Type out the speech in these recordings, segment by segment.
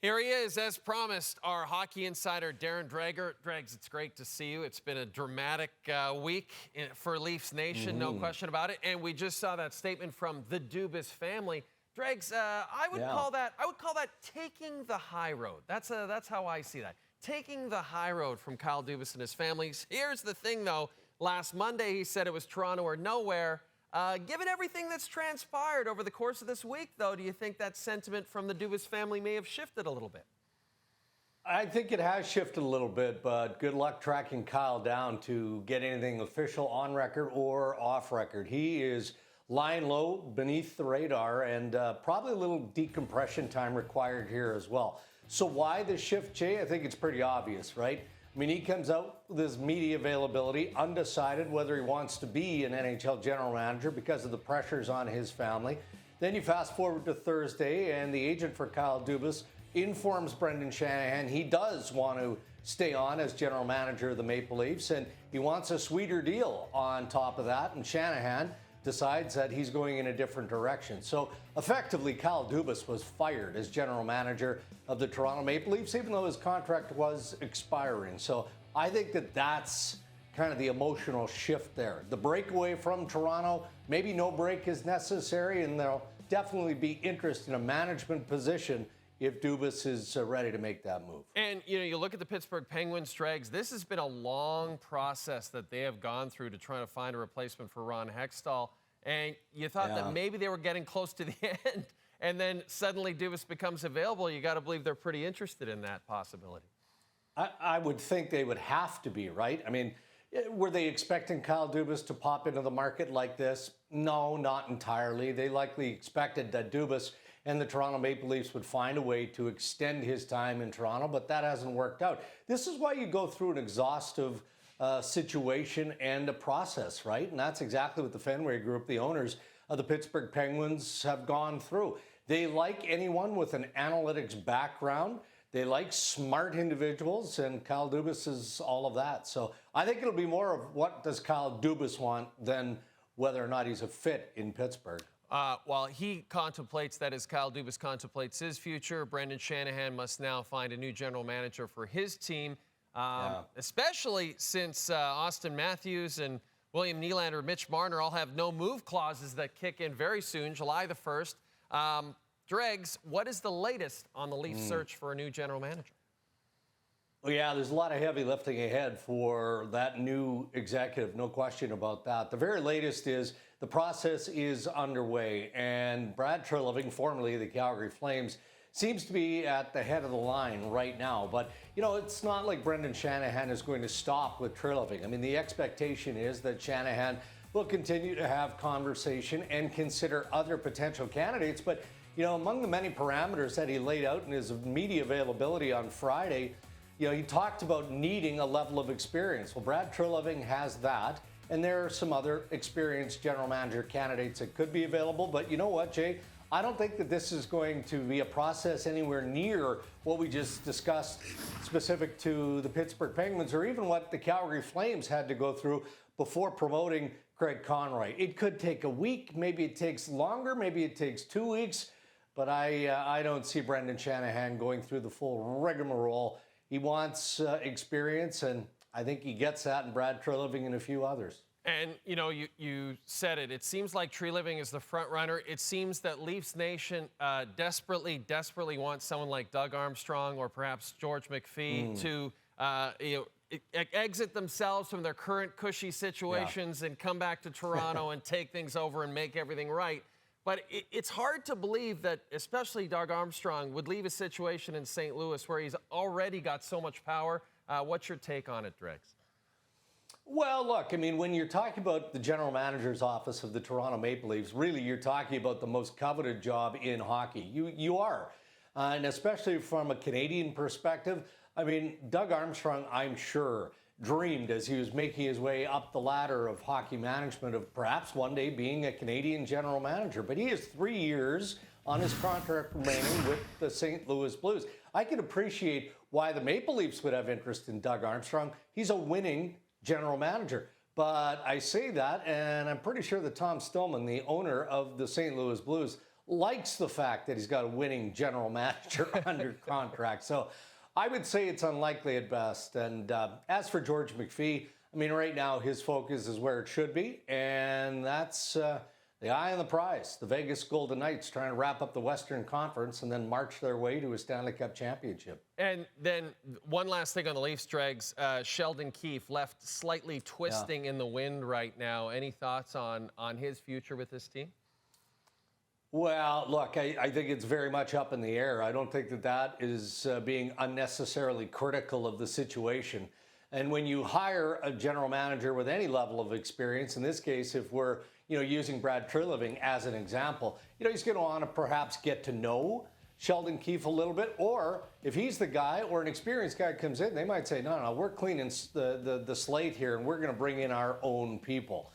Here he is, as promised, our hockey insider, Darren Dreger. Dregs, it's great to see you. It's been a dramatic week for Leafs Nation, no question about it. And we just saw that statement from the Dubas family. Dregs, I would call that taking the high road. That's how I see that. Taking the high road from Kyle Dubas and his family. Here's the thing, though. Last Monday, he said it was Toronto or nowhere. Given everything that's transpired over the course of this week, though, do you think that sentiment from the Dubas family may have shifted a little bit? I think it has shifted a little bit, but good luck tracking Kyle down to get anything official on record or off record. He is lying low beneath the radar, and probably a little decompression time required here as well. So why the shift, Jay? I think it's pretty obvious, right? I mean, he comes out with his media availability, undecided whether he wants to be an NHL general manager because of the pressures on his family. Then you fast forward to Thursday, and the agent for Kyle Dubas informs Brendan Shanahan he does want to stay on as general manager of the Maple Leafs, and he wants a sweeter deal on top of that, and Shanahan decides that he's going in a different direction. So effectively, Kyle Dubas was fired as general manager of the Toronto Maple Leafs, even though his contract was expiring. So I think that that's kind of the emotional shift there. The breakaway from Toronto, maybe no break is necessary, and there'll definitely be interest in a management position if Dubas is ready to make that move. And, you look at the Pittsburgh Penguins, Dregs, this has been a long process that they have gone through to try to find a replacement for Ron Hextall. And you thought that maybe they were getting close to the end, and then suddenly Dubas becomes available. You got to believe they're pretty interested in that possibility. I would think they would have to be, right? I mean, were they expecting Kyle Dubas to pop into the market like this? No, not entirely. They likely expected that Dubas and the Toronto Maple Leafs would find a way to extend his time in Toronto, but that hasn't worked out. This is why you go through an exhaustive situation and a process, right? And that's exactly what the Fenway Group, the owners of the Pittsburgh Penguins, have gone through. They like anyone with an analytics background. They like smart individuals, and Kyle Dubas is all of that. So I think it'll be more of what does Kyle Dubas want than whether or not he's a fit in Pittsburgh. While he contemplates that as Kyle Dubas contemplates his future, Brendan Shanahan must now find a new general manager for his team, especially since Austin Matthews and William Nylander, Mitch Marner all have no move clauses that kick in very soon, July the 1st. Dregs, what is the latest on the Leafs search for a new general manager? Well, yeah, there's a lot of heavy lifting ahead for that new executive, no question about that. The very latest is the process is underway, and Brad Treliving, formerly the Calgary Flames, seems to be at the head of the line right now. But, it's not like Brendan Shanahan is going to stop with Treliving. I mean, the expectation is that Shanahan will continue to have conversation and consider other potential candidates. But, among the many parameters that he laid out in his media availability on Friday, he talked about needing a level of experience. Well, Brad Treliving has that, and there are some other experienced general manager candidates that could be available. But you know what, Jay? I don't think that this is going to be a process anywhere near what we just discussed specific to the Pittsburgh Penguins, or even what the Calgary Flames had to go through before promoting Craig Conroy. It could take a week, maybe it takes longer, maybe it takes 2 weeks, but I don't see Brendan Shanahan going through the full rigmarole. He wants experience, and I think he gets that in Brad Treliving and a few others. And, you said it. It seems like Treliving is the front runner. It seems that Leafs Nation desperately wants someone like Doug Armstrong or perhaps George McPhee to, exit themselves from their current cushy situations and come back to Toronto and take things over and make everything right. But it's hard to believe that, especially Doug Armstrong, would leave a situation in St. Louis where he's already got so much power. What's your take on it, Dregs? Well, look, I mean, when you're talking about the general manager's office of the Toronto Maple Leafs, really you're talking about the most coveted job in hockey. You are. And especially from a Canadian perspective, I mean, Doug Armstrong, I'm sure, dreamed as he was making his way up the ladder of hockey management of perhaps one day being a Canadian general manager. But he has 3 years on his contract remaining with the St. Louis Blues. I can appreciate why the Maple Leafs would have interest in Doug Armstrong. He's a winning general manager. But I say that, and I'm pretty sure that Tom Stillman, the owner of the St. Louis Blues, likes the fact that he's got a winning general manager under contract. So I would say it's unlikely at best. And as for George McPhee, I mean, right now his focus is where it should be, and that's the eye on the prize. The Vegas Golden Knights trying to wrap up the Western Conference and then march their way to a Stanley Cup championship. And then one last thing on the Leafs, Dregs. Sheldon Keefe left slightly twisting in the wind right now. Any thoughts on his future with this team? Well, look, I think it's very much up in the air. I don't think that is being unnecessarily critical of the situation. And when you hire a general manager with any level of experience, in this case, if we're using Brad Treliving as an example, he's going to want to perhaps get to know Sheldon Keefe a little bit, or if he's the guy or an experienced guy comes in, they might say, no, we're cleaning the slate here, and we're going to bring in our own people.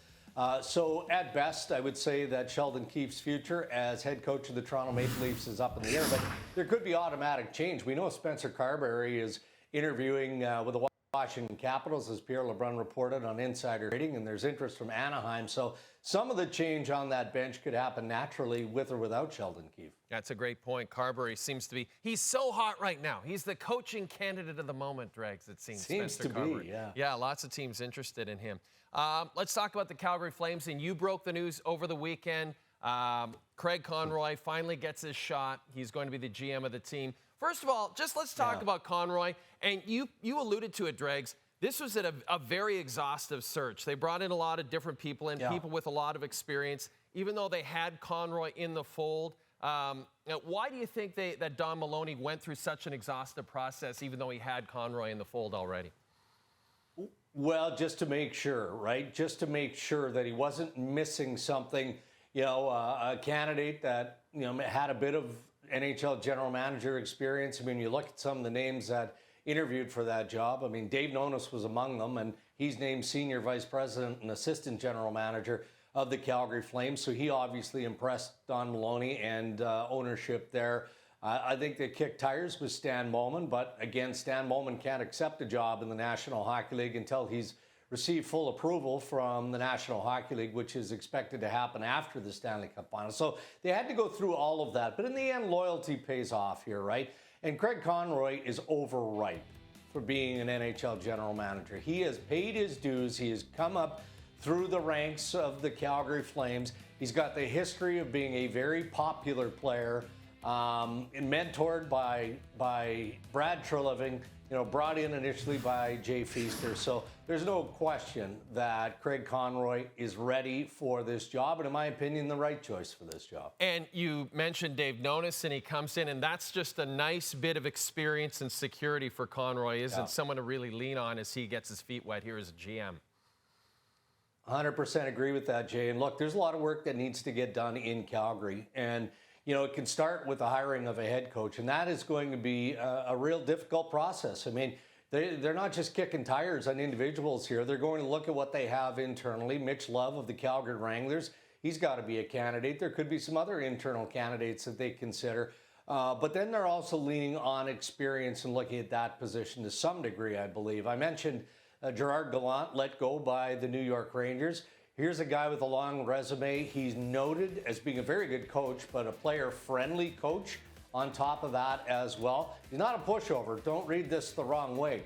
So at best, I would say that Sheldon Keefe's future as head coach of the Toronto Maple Leafs is up in the air, but there could be automatic change. We know Spencer Carberry is interviewing with the Washington Capitals, as Pierre LeBrun reported on Insider Trading, and there's interest from Anaheim. So some of the change on that bench could happen naturally with or without Sheldon Keefe. That's a great point. Carberry seems to be, he's so hot right now. He's the coaching candidate of the moment, Dregs, it seems. Seems Spencer to Carberry. be, yeah. Yeah, lots of teams interested in him. Let's talk about the Calgary Flames, and you broke the news over the weekend. Craig Conroy finally gets his shot. He's going to be the GM of the team. First of all, just let's talk about Conroy. And you alluded to it, Dregs. This was a very exhaustive search. They brought in a lot of different people and people with a lot of experience, even though they had Conroy in the fold. Why do you think that Don Maloney went through such an exhaustive process, even though he had Conroy in the fold already? Well, just to make sure, right? Just to make sure that he wasn't missing something, a candidate that, had a bit of NHL general manager experience. I mean, you look at some of the names that interviewed for that job. I mean, Dave Nonis was among them, and he's named senior vice president and assistant general manager of the Calgary Flames. So he obviously impressed Don Maloney and ownership there. I think they kicked tires with Stan Bowman, but again, Stan Bowman can't accept a job in the National Hockey League until he's received full approval from the National Hockey League, which is expected to happen after the Stanley Cup Final. So they had to go through all of that. But in the end, loyalty pays off here, right? And Craig Conroy is overripe for being an NHL general manager. He has paid his dues. He has come up through the ranks of the Calgary Flames. He's got the history of being a very popular player, mentored by Brad Treliving, brought in initially by Jay Feaster. So there's no question that Craig Conroy is ready for this job, and in my opinion, the right choice for this job. And you mentioned Dave Nonis, and he comes in, and that's just a nice bit of experience and security for Conroy, isn't it? Someone to really lean on as he gets his feet wet here as a GM. 100% agree with that, Jay. And look, there's a lot of work that needs to get done in Calgary. And it can start with the hiring of a head coach, and that is going to be a real difficult process. I mean, they're not just kicking tires on individuals here. They're going to look at what they have internally. Mitch Love of the Calgary Wranglers, he's got to be a candidate. There could be some other internal candidates that they consider. But then they're also leaning on experience and looking at that position to some degree, I believe. I mentioned Gerard Gallant let go by the New York Rangers. Here's a guy with a long resume. He's noted as being a very good coach, but a player-friendly coach on top of that as well. He's not a pushover. Don't read this the wrong way.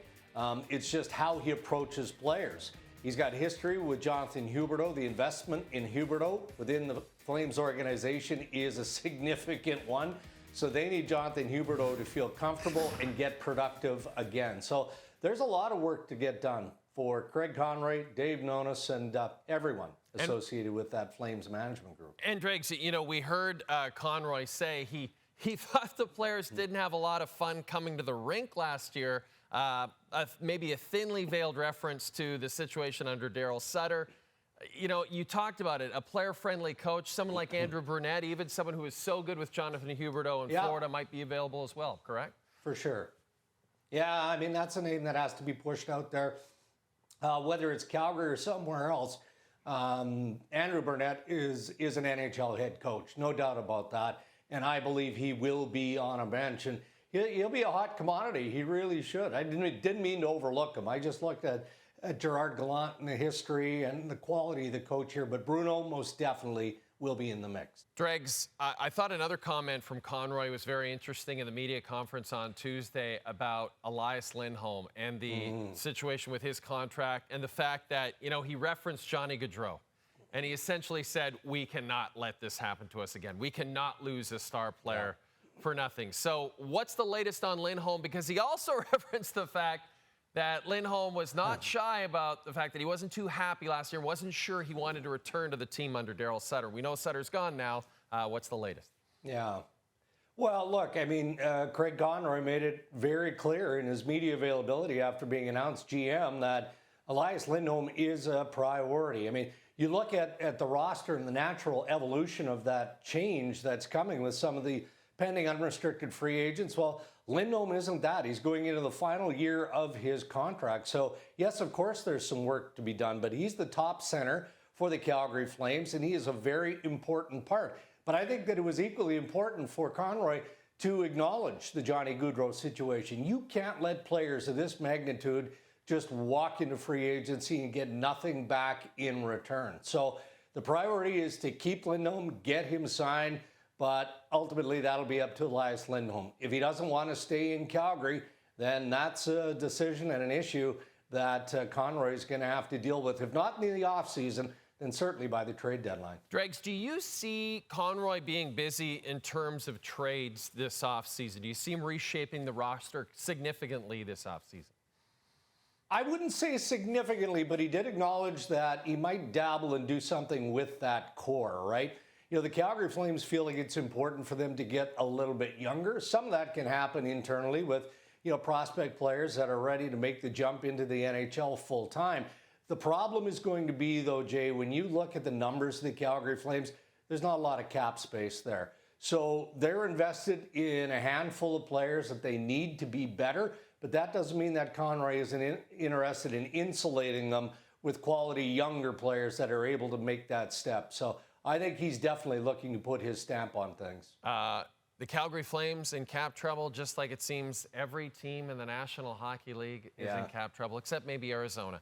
It's just how he approaches players. He's got history with Jonathan Huberdeau. The investment in Huberdeau within the Flames organization is a significant one. So they need Jonathan Huberdeau to feel comfortable and get productive again. So there's a lot of work to get done for Craig Conroy, Dave Nonis, and everyone associated with that Flames management group. And Dregs, we heard Conroy say he thought the players didn't have a lot of fun coming to the rink last year. Maybe a thinly veiled reference to the situation under Daryl Sutter. You talked about it, a player-friendly coach, someone like Andrew Burnett, even someone who is so good with Jonathan Huberdeau in Florida might be available as well, correct? For sure. Yeah, I mean, that's a name that has to be pushed out there. Whether it's Calgary or somewhere else, Andrew Burnett is an NHL head coach, no doubt about that. And I believe he will be on a bench, and he'll be a hot commodity. He really should. I didn't mean to overlook him. I just looked at Gerard Gallant and the history and the quality of the coach here. But Bruno most definitely will be in the mix. Dregs, I thought another comment from Conroy was very interesting in the media conference on Tuesday about Elias Lindholm and the situation with his contract and the fact that, you know, he referenced Johnny Gaudreau. And he essentially said, we cannot let this happen to us again. We cannot lose a star player for nothing. So what's the latest on Lindholm? Because he also referenced the fact that Lindholm was not shy about the fact that he wasn't too happy last year, wasn't sure he wanted to return to the team under Daryl Sutter. We know Sutter's gone now. What's the latest? Yeah. Well, look, I mean, Craig Conroy made it very clear in his media availability after being announced GM that Elias Lindholm is a priority. I mean, you look at the roster and the natural evolution of that change that's coming with some of the pending unrestricted free agents. Well, Lindholm isn't that. He's going into the final year of his contract. So, yes, of course, there's some work to be done, but he's the top center for the Calgary Flames, and he is a very important part. But I think that it was equally important for Conroy to acknowledge the Johnny Gaudreau situation. You can't let players of this magnitude just walk into free agency and get nothing back in return. So the priority is to keep Lindholm, get him signed, but ultimately that'll be up to Elias Lindholm. If he doesn't want to stay in Calgary, then that's a decision and an issue that Conroy is going to have to deal with, if not in the offseason, then certainly by the trade deadline. Dregs, do you see Conroy being busy in terms of trades this offseason? Do you see him reshaping the roster significantly this offseason? I wouldn't say significantly, but he did acknowledge that he might dabble and do something with that core, right? You know, the Calgary Flames feel like it's important for them to get a little bit younger. Some of that can happen internally with, you know, prospect players that are ready to make the jump into the NHL full time. The problem is going to be, though, Jay, when you look at the numbers of the Calgary Flames, there's not a lot of cap space there. So they're invested in a handful of players that they need to be better, but that doesn't mean that Conroy isn't interested in insulating them with quality younger players that are able to make that step. So I think he's definitely looking to put his stamp on things. The Calgary Flames in cap trouble, just like it seems every team in the National Hockey League is in cap trouble, except maybe Arizona.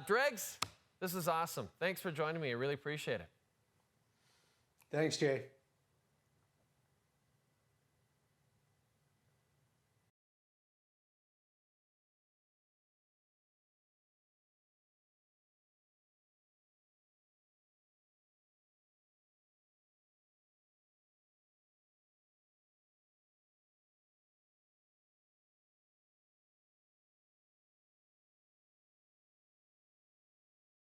Dregs, this is awesome. Thanks for joining me. I really appreciate it. Thanks, Jay.